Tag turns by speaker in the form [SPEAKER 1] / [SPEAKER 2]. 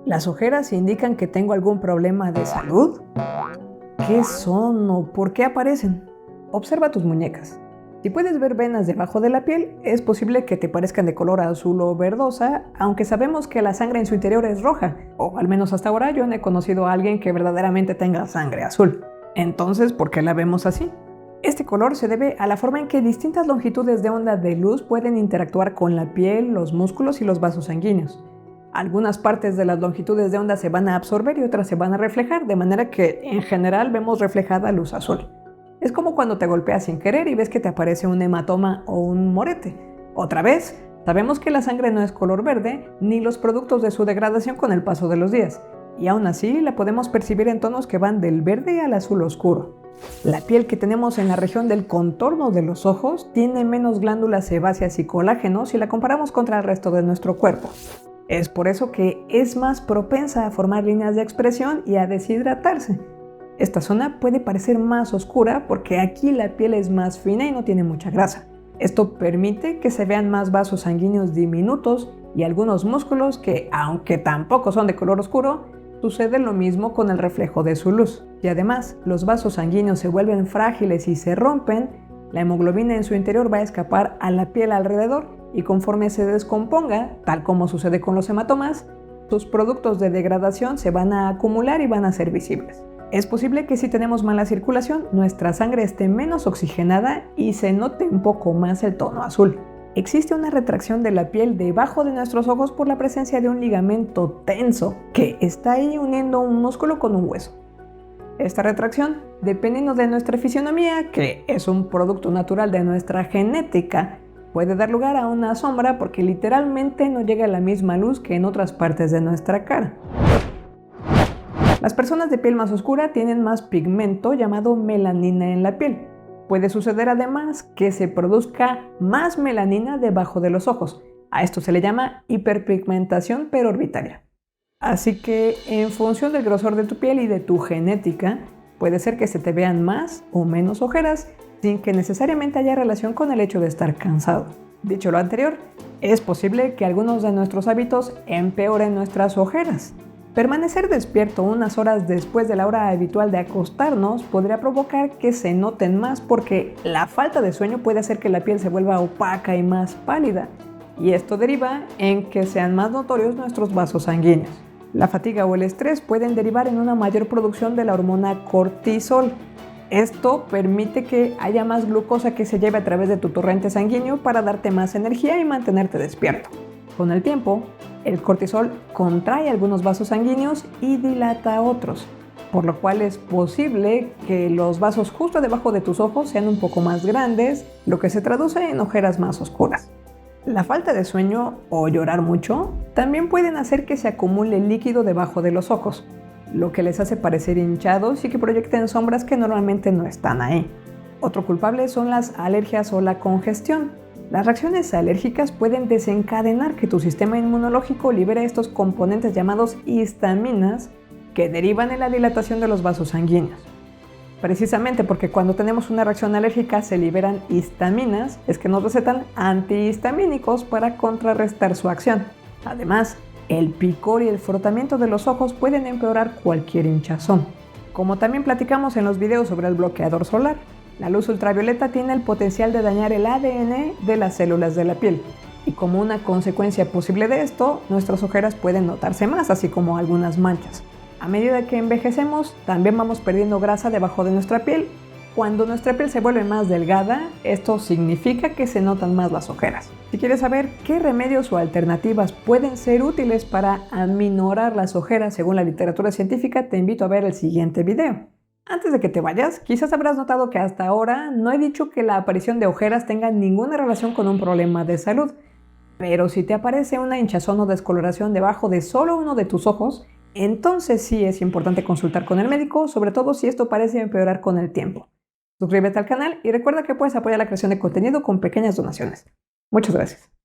[SPEAKER 1] ¿Las ojeras indican que tengo algún problema de salud? ¿Qué son o por qué aparecen? Observa tus muñecas. Si puedes ver venas debajo de la piel, es posible que te parezcan de color azul o verdosa, aunque sabemos que la sangre en su interior es roja, o al menos hasta ahora yo no he conocido a alguien que verdaderamente tenga sangre azul. Entonces, ¿por qué la vemos así? Este color se debe a la forma en que distintas longitudes de onda de luz pueden interactuar con la piel, los músculos y los vasos sanguíneos. Algunas partes de las longitudes de onda se van a absorber y otras se van a reflejar, de manera que en general vemos reflejada luz azul. Es como cuando te golpeas sin querer y ves que te aparece un hematoma o un morete. Otra vez, sabemos que la sangre no es color verde, ni los productos de su degradación con el paso de los días, y aún así la podemos percibir en tonos que van del verde al azul oscuro. La piel que tenemos en la región del contorno de los ojos tiene menos glándulas sebáceas y colágeno si la comparamos contra el resto de nuestro cuerpo. Es por eso que es más propensa a formar líneas de expresión y a deshidratarse. Esta zona puede parecer más oscura porque aquí la piel es más fina y no tiene mucha grasa. Esto permite que se vean más vasos sanguíneos diminutos y algunos músculos que, aunque tampoco son de color oscuro, sucede lo mismo con el reflejo de su luz. Y además, los vasos sanguíneos se vuelven frágiles y se rompen, la hemoglobina en su interior va a escapar a la piel alrededor y conforme se descomponga, tal como sucede con los hematomas, sus productos de degradación se van a acumular y van a ser visibles. Es posible que si tenemos mala circulación, nuestra sangre esté menos oxigenada y se note un poco más el tono azul. Existe una retracción de la piel debajo de nuestros ojos por la presencia de un ligamento tenso que está ahí uniendo un músculo con un hueso. Esta retracción, dependiendo de nuestra fisionomía, que es un producto natural de nuestra genética, puede dar lugar a una sombra porque literalmente no llega la misma luz que en otras partes de nuestra cara. Las personas de piel más oscura tienen más pigmento llamado melanina en la piel. Puede suceder además que se produzca más melanina debajo de los ojos. A esto se le llama hiperpigmentación perorbitaria. Así que en función del grosor de tu piel y de tu genética, puede ser que se te vean más o menos ojeras sin que necesariamente haya relación con el hecho de estar cansado. Dicho lo anterior, es posible que algunos de nuestros hábitos empeoren nuestras ojeras. Permanecer despierto unas horas después de la hora habitual de acostarnos podría provocar que se noten más porque la falta de sueño puede hacer que la piel se vuelva opaca y más pálida, y esto deriva en que sean más notorios nuestros vasos sanguíneos. La fatiga o el estrés pueden derivar en una mayor producción de la hormona cortisol. Esto permite que haya más glucosa que se lleve a través de tu torrente sanguíneo para darte más energía y mantenerte despierto. Con el tiempo, el cortisol contrae algunos vasos sanguíneos y dilata otros, por lo cual es posible que los vasos justo debajo de tus ojos sean un poco más grandes, lo que se traduce en ojeras más oscuras. La falta de sueño o llorar mucho también pueden hacer que se acumule líquido debajo de los ojos, lo que les hace parecer hinchados y que proyecten sombras que normalmente no están ahí. Otro culpable son las alergias o la congestión. Las reacciones alérgicas pueden desencadenar que tu sistema inmunológico libere estos componentes llamados histaminas que derivan en la dilatación de los vasos sanguíneos. Precisamente porque cuando tenemos una reacción alérgica se liberan histaminas, es que nos recetan antihistamínicos para contrarrestar su acción. Además, el picor y el frotamiento de los ojos pueden empeorar cualquier hinchazón. Como también platicamos en los videos sobre el bloqueador solar, la luz ultravioleta tiene el potencial de dañar el ADN de las células de la piel. Y como una consecuencia posible de esto, nuestras ojeras pueden notarse más, así como algunas manchas. A medida que envejecemos, también vamos perdiendo grasa debajo de nuestra piel. Cuando nuestra piel se vuelve más delgada, esto significa que se notan más las ojeras. Si quieres saber qué remedios o alternativas pueden ser útiles para aminorar las ojeras según la literatura científica, te invito a ver el siguiente video. Antes de que te vayas, quizás habrás notado que hasta ahora no he dicho que la aparición de ojeras tenga ninguna relación con un problema de salud. Pero si te aparece una hinchazón o descoloración debajo de solo uno de tus ojos, entonces sí es importante consultar con el médico, sobre todo si esto parece empeorar con el tiempo. Suscríbete al canal y recuerda que puedes apoyar la creación de contenido con pequeñas donaciones. Muchas gracias.